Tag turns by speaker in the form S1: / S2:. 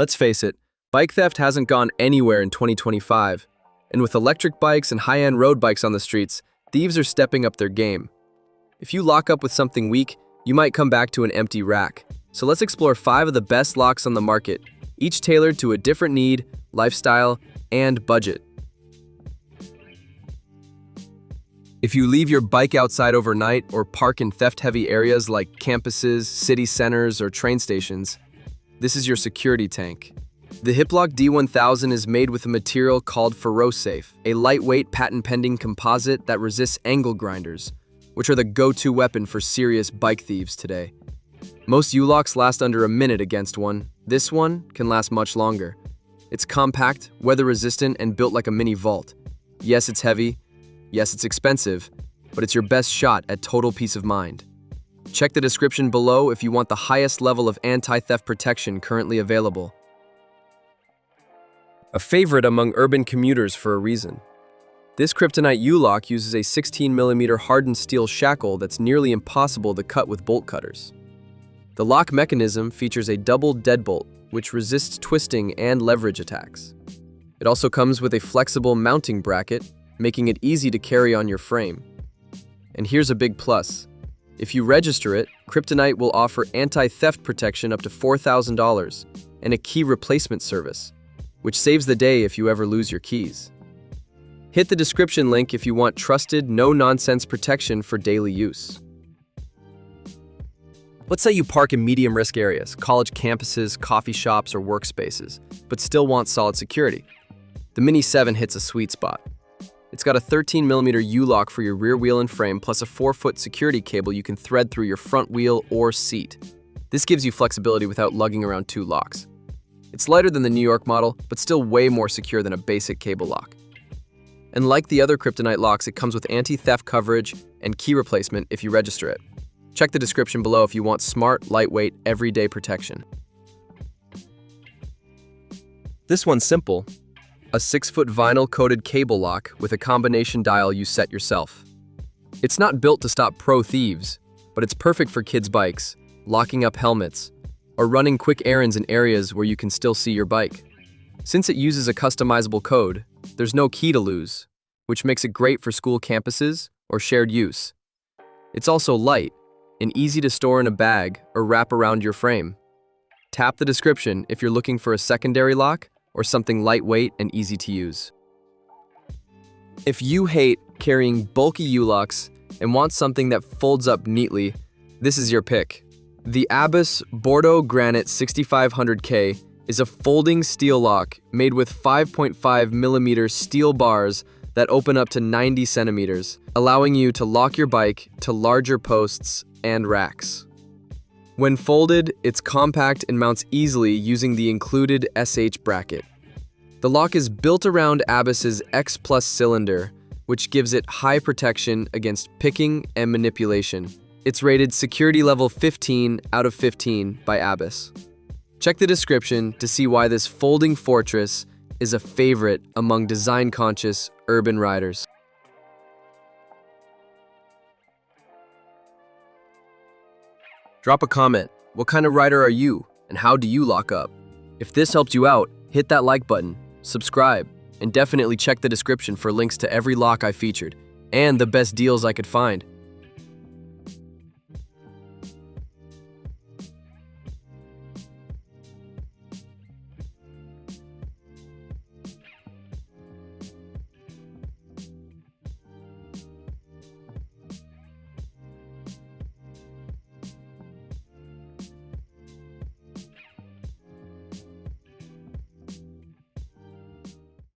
S1: Let's face it, bike theft hasn't gone anywhere in 2025. And with electric bikes and high-end road bikes on the streets, thieves are stepping up their game. If you lock up with something weak, you might come back to an empty rack. So let's explore 5 of the best locks on the market, each tailored to a different need, lifestyle, and budget. If you leave your bike outside overnight or park in theft-heavy areas like campuses, city centers, or train stations, this is your security tank. The Hiplock D1000 is made with a material called FerroSafe, a lightweight patent-pending composite that resists angle grinders, which are the go-to weapon for serious bike thieves today. Most U-locks last under a minute against one. This one can last much longer. It's compact, weather-resistant, and built like a mini vault. Yes, it's heavy. Yes, it's expensive, but it's your best shot at total peace of mind. Check the description below if you want the highest level of anti-theft protection currently available. A favorite among urban commuters for a reason. This Kryptonite U-lock uses a 16mm hardened steel shackle that's nearly impossible to cut with bolt cutters. The lock mechanism features a double deadbolt, which resists twisting and leverage attacks. It also comes with a flexible mounting bracket, making it easy to carry on your frame. And here's a big plus. If you register it, Kryptonite will offer anti-theft protection up to $4,000 and a key replacement service, which saves the day if you ever lose your keys. Hit the description link if you want trusted, no-nonsense protection for daily use. Let's say you park in medium-risk areas, college campuses, coffee shops, or workspaces, but still want solid security. The Mini 7 hits a sweet spot. It's got a 13mm U-lock for your rear wheel and frame, plus a 4-foot security cable you can thread through your front wheel or seat. This gives you flexibility without lugging around 2 locks. It's lighter than the New York model, but still way more secure than a basic cable lock. And like the other Kryptonite locks, it comes with anti-theft coverage and key replacement if you register it. Check the description below if you want smart, lightweight, everyday protection. This one's simple. A 6-foot vinyl-coated cable lock with a combination dial you set yourself. It's not built to stop pro thieves, but it's perfect for kids' bikes, locking up helmets, or running quick errands in areas where you can still see your bike. Since it uses a customizable code, there's no key to lose, which makes it great for school campuses or shared use. It's also light and easy to store in a bag or wrap around your frame. Tap the description if you're looking for a secondary lock or something lightweight and easy to use. If you hate carrying bulky U-locks and want something that folds up neatly, this is your pick. The Abyss Bordeaux Granite 6500K is a folding steel lock made with 5.5mm steel bars that open up to 90 centimeters, allowing you to lock your bike to larger posts and racks. When folded, it's compact and mounts easily using the included SH bracket. The lock is built around Abyss's X Plus cylinder, which gives it high protection against picking and manipulation. It's rated Security Level 15 out of 15 by Abyss. Check the description to see why this folding fortress is a favorite among design-conscious urban riders. Drop a comment. What kind of rider are you, and how do you lock up? If this helped you out, hit that like button, subscribe, and definitely check the description for links to every lock I featured, and the best deals I could find.